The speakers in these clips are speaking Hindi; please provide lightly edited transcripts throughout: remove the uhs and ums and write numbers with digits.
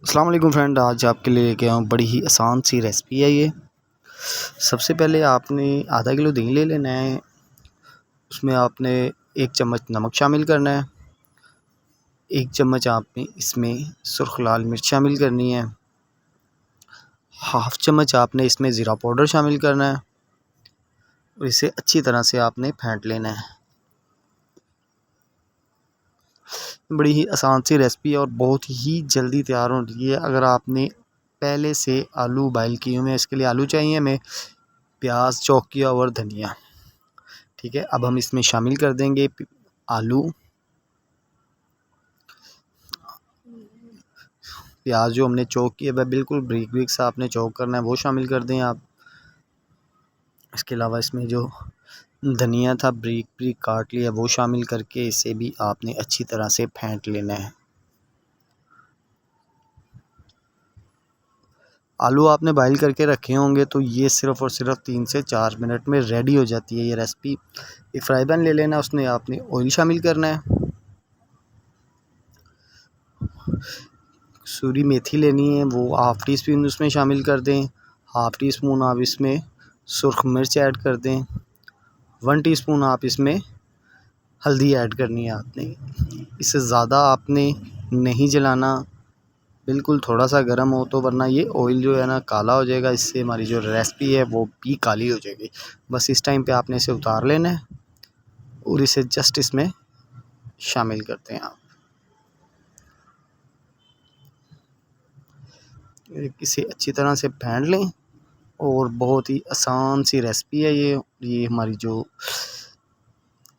अस्सलाम वालेकुम फ्रेंड, आज आपके लिए लेके आया हूँ बड़ी ही आसान सी रेसिपी है ये। सबसे पहले आपने आधा किलो दही ले लेना है। उसमें आपने 1 चम्मच नमक शामिल करना है। 1 चम्मच आपने इसमें सुर्ख लाल मिर्च शामिल करनी है। हाफ़ चम्मच आपने इसमें ज़ीरा पाउडर शामिल करना है और इसे अच्छी तरह से आपने फेंट लेना है। बड़ी ही आसान सी रेसिपी है और बहुत ही जल्दी तैयार हो रही है। अगर आपने पहले से आलू बॉयल किए हुए हैं, इसके लिए आलू चाहिए हमें, प्याज चॉप किया और धनिया। ठीक है, अब हम इसमें शामिल कर देंगे आलू, प्याज जो हमने चॉप किया है बिल्कुल ब्रीक ब्रीक सा आपने चॉप करना है, वो शामिल कर दें आप। इसके अलावा इसमें जो धनिया था ब्रीक ब्रीक काट लिया, वो शामिल करके इसे भी आपने अच्छी तरह से फेंट लेना है। आलू आपने बॉयल करके रखे होंगे तो ये सिर्फ़ और सिर्फ 3 से 4 मिनट में रेडी हो जाती है ये रेसिपी। एक फ्राई पैन ले लेना, उसमें आपने ऑयल शामिल करना है। कसूरी मेथी लेनी है, वो हाफ़ टी स्पून उसमें शामिल कर दें। हाफ़ टी स्पून आप इसमें सुर्ख मिर्च ऐड कर दें। 1 टीस्पून आप इसमें हल्दी ऐड करनी है आपने। इससे ज़्यादा आपने नहीं जलाना, बिल्कुल थोड़ा सा गर्म हो तो, वरना ये ऑयल जो है ना काला हो जाएगा, इससे हमारी जो रेसिपी है वो भी काली हो जाएगी। बस इस टाइम पे आपने इसे उतार लेना है और इसे जस्ट इसमें शामिल करते हैं आप। इसे अच्छी तरह से फेंट लें और बहुत ही आसान सी रेसिपी है ये हमारी जो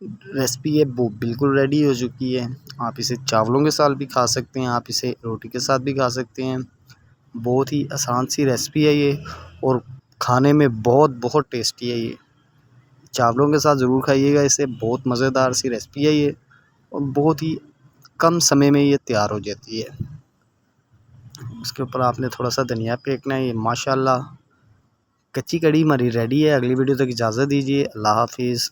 रेसिपी है वो बिल्कुल रेडी हो चुकी है। आप इसे चावलों के साथ भी खा सकते हैं, आप इसे रोटी के साथ भी खा सकते हैं। बहुत ही आसान सी रेसिपी है ये और खाने में बहुत बहुत टेस्टी है ये। चावलों के साथ ज़रूर खाइएगा इसे, बहुत मज़ेदार सी रेसिपी है ये और बहुत ही कम समय में ये तैयार हो जाती है। उसके ऊपर आपने थोड़ा सा धनिया फेंकना है। ये माशाल्लाह कच्ची कड़ी हमारी रेडी है। अगली वीडियो तक इजाज़त दीजिए। अल्लाह हाफिज़।